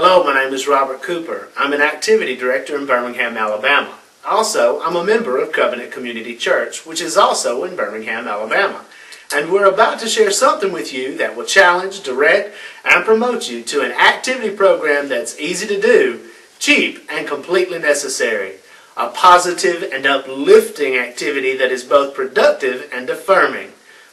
Hello, my name is Robert Cooper. I'm an activity director in Birmingham, Alabama. Also, I'm a member of Covenant Community Church, which is also in Birmingham, Alabama. And we're about to share something with you that will challenge, direct, and promote you to an activity program that's easy to do, cheap, and completely necessary. A positive and uplifting activity that is both productive and affirming.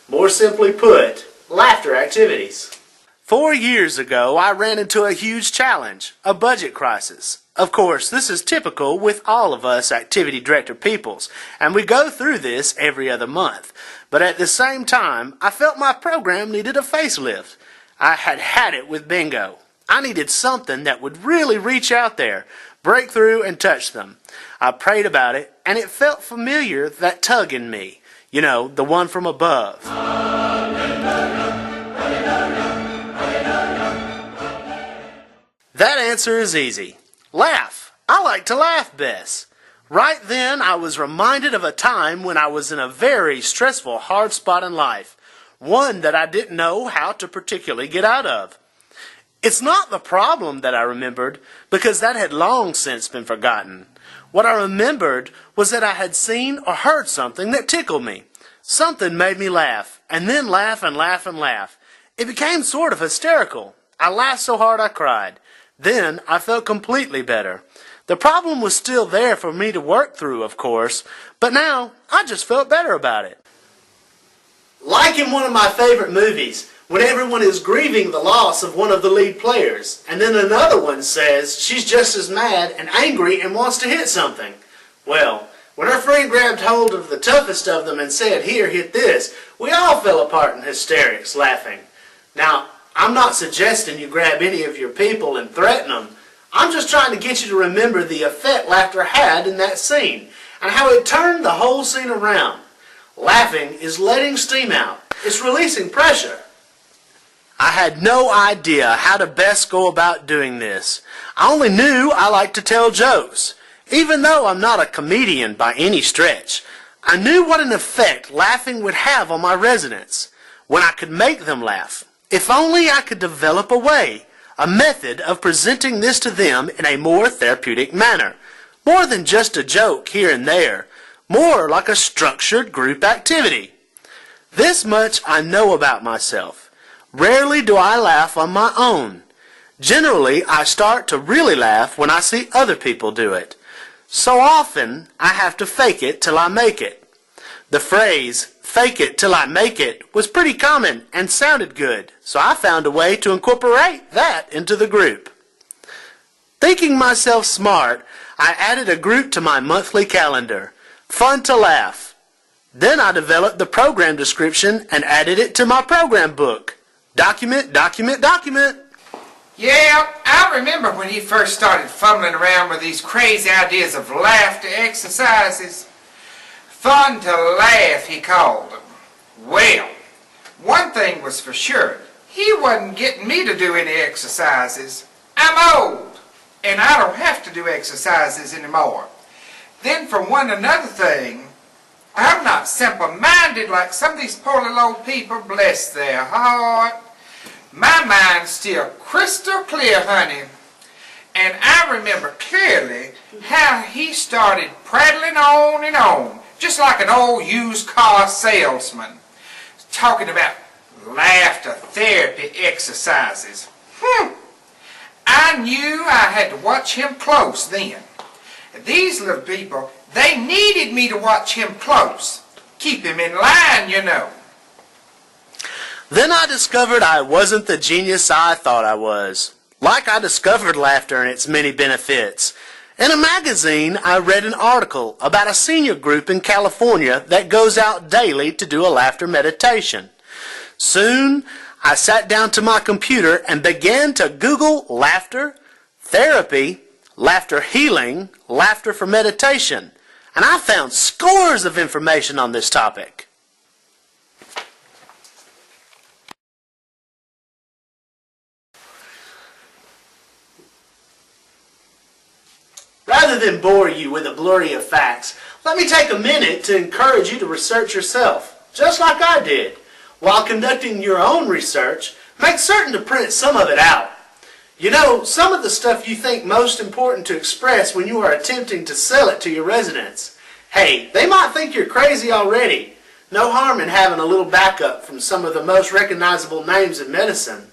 More simply put, laughter activities. 4 years ago, I ran into a huge challenge, a budget crisis. Of course, this is typical with all of us activity director peoples, and we go through this every other month. But at the same time, I felt my program needed a facelift. I had had it with bingo. I needed something that would really reach out there, break through and touch them. I prayed about it, and it felt familiar, that tug in me. You know, the one from above. That answer is easy. Laugh. I like to laugh best. Right then, I was reminded of a time when I was in a very stressful, hard spot in life. One that I didn't know how to particularly get out of. It's not the problem that I remembered, because that had long since been forgotten. What I remembered was that I had seen or heard something that tickled me. Something made me laugh, and then laugh and laugh and laugh. It became sort of hysterical. I laughed so hard I cried. Then I felt completely better. The problem was still there for me to work through, of course, but now I just felt better about it. Like in one of my favorite movies, when everyone is grieving the loss of one of the lead players, and then another one says she's just as mad and angry and wants to hit something. Well, when her friend grabbed hold of the toughest of them and said, "Here, hit this," we all fell apart in hysterics, laughing. Now, I'm not suggesting you grab any of your people and threaten them. I'm just trying to get you to remember the effect laughter had in that scene, and how it turned the whole scene around. Laughing is letting steam out. It's releasing pressure. I had no idea how to best go about doing this. I only knew I liked to tell jokes. Even though I'm not a comedian by any stretch, I knew what an effect laughing would have on my residents, when I could make them laugh. If only I could develop a way, a method of presenting this to them in a more therapeutic manner. More than just a joke here and there. More like a structured group activity. This much I know about myself. Rarely do I laugh on my own. Generally, I start to really laugh when I see other people do it. So often, I have to fake it till I make it. The phrase, "fake it till I make it," was pretty common and sounded good, so I found a way to incorporate that into the group. Thinking myself smart, I added a group to my monthly calendar, FUN2LAUGH. Then I developed the program description and added it to my program book. Document, document, document. Yeah, I remember when he first started fumbling around with these crazy ideas of laughter exercises. Fun to laugh, he called them. Well, one thing was for sure. He wasn't getting me to do any exercises. I'm old, and I don't have to do exercises anymore. Then for one another thing, I'm not simple-minded like some of these poor little old people, bless their heart. My mind's still crystal clear, honey. And I remember clearly how he started prattling on and on, just like an old used car salesman, talking about laughter therapy exercises. I knew I had to watch him close then. These little people, they needed me to watch him close. Keep him in line, you know. Then I discovered I wasn't the genius I thought I was. Like I discovered laughter and its many benefits. In a magazine, I read an article about a senior group in California that goes out daily to do a laughter meditation. Soon, I sat down to my computer and began to Google laughter, therapy, laughter healing, laughter for meditation, and I found scores of information on this topic. Rather than bore you with a blurry of facts, let me take a minute to encourage you to research yourself, just like I did. While conducting your own research, make certain to print some of it out. You know, some of the stuff you think most important to express when you are attempting to sell it to your residents. Hey, they might think you're crazy already. No harm in having a little backup from some of the most recognizable names in medicine.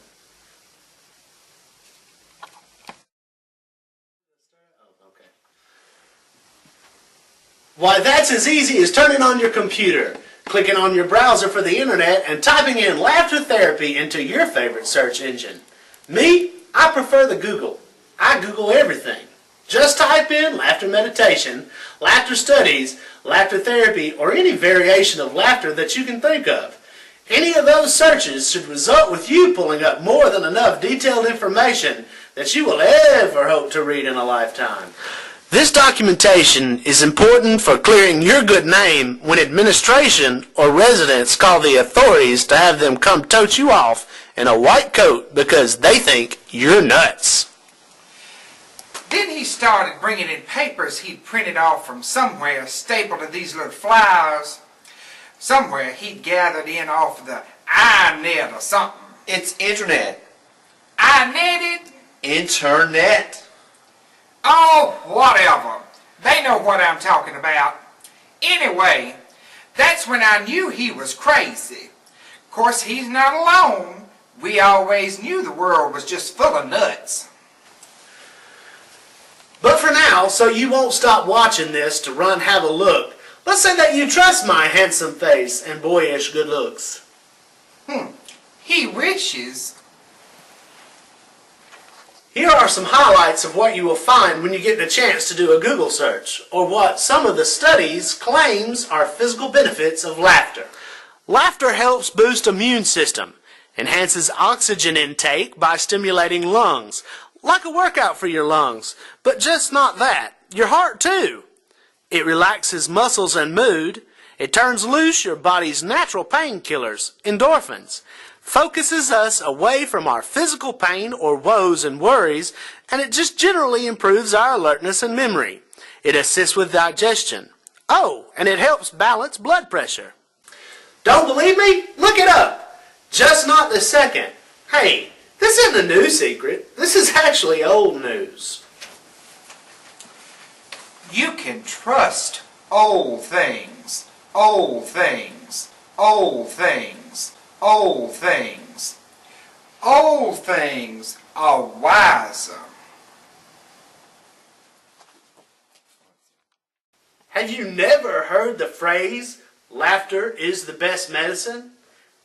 Why, that's as easy as turning on your computer, clicking on your browser for the internet, and typing in laughter therapy into your favorite search engine. Me, I prefer the Google. I Google everything. Just type in laughter meditation, laughter studies, laughter therapy, or any variation of laughter that you can think of. Any of those searches should result with you pulling up more than enough detailed information that you will ever hope to read in a lifetime. This documentation is important for clearing your good name when administration or residents call the authorities to have them come tote you off in a white coat because they think you're nuts. Then he started bringing in papers he'd printed off from somewhere, stapled to these little flyers. Somewhere he'd gathered in off the iNet or something. It's internet. iNetted? Internet. Oh, whatever. They know what I'm talking about. Anyway, that's when I knew he was crazy. Of course, he's not alone. We always knew the world was just full of nuts. But for now, so you won't stop watching this to run have a look, let's say that you trust my handsome face and boyish good looks. He wishes. Here are some highlights of what you will find when you get the chance to do a Google search, or what some of the studies claims are physical benefits of laughter. Laughter helps boost immune system, enhances oxygen intake by stimulating lungs, like a workout for your lungs, but just not that, your heart too. It relaxes muscles and mood, it turns loose your body's natural painkillers, endorphins, focuses us away from our physical pain or woes and worries, and it just generally improves our alertness and memory. It assists with digestion. Oh, and it helps balance blood pressure. Don't believe me? Look it up. Just not this second. Hey, this isn't a new secret. This is actually old news. You can trust old things, old things, old things. Old things. Old things are wiser. Have you never heard the phrase, laughter is the best medicine?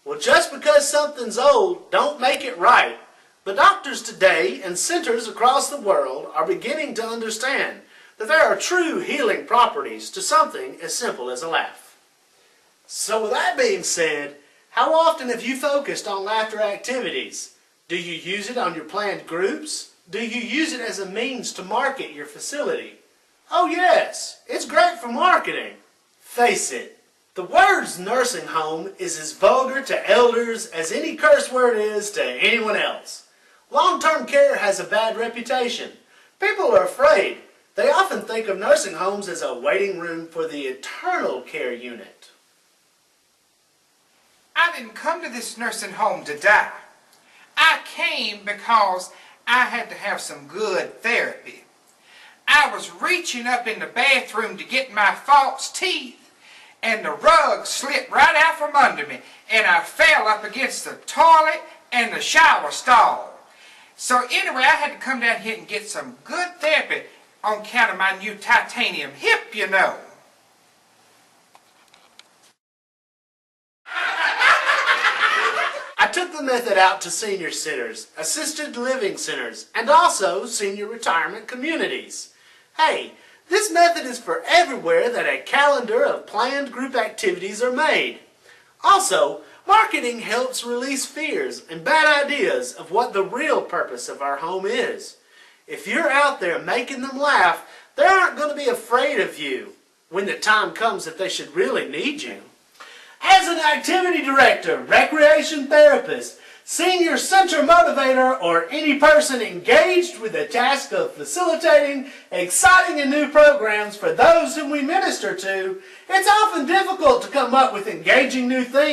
Well, just because something's old, don't make it right. But doctors today and centers across the world are beginning to understand that there are true healing properties to something as simple as a laugh. So with that being said, how often have you focused on laughter activities? Do you use it on your planned groups? Do you use it as a means to market your facility? Oh yes, it's great for marketing. Face it, the words nursing home is as vulgar to elders as any curse word is to anyone else. Long-term care has a bad reputation. People are afraid. They often think of nursing homes as a waiting room for the eternal care unit. I didn't come to this nursing home to die. I came because I had to have some good therapy. I was reaching up in the bathroom to get my false teeth, and the rug slipped right out from under me, and I fell up against the toilet and the shower stall. So anyway, I had to come down here and get some good therapy on account of my new titanium hip, you know. I took the method out to senior centers, assisted living centers, and also senior retirement communities. Hey, this method is for everywhere that a calendar of planned group activities are made. Also, marketing helps release fears and bad ideas of what the real purpose of our home is. If you're out there making them laugh, they aren't going to be afraid of you when the time comes that they should really need you. As an activity director, recreation therapist, senior center motivator, or any person engaged with the task of facilitating exciting and new programs for those whom we minister to, it's often difficult to come up with engaging new things.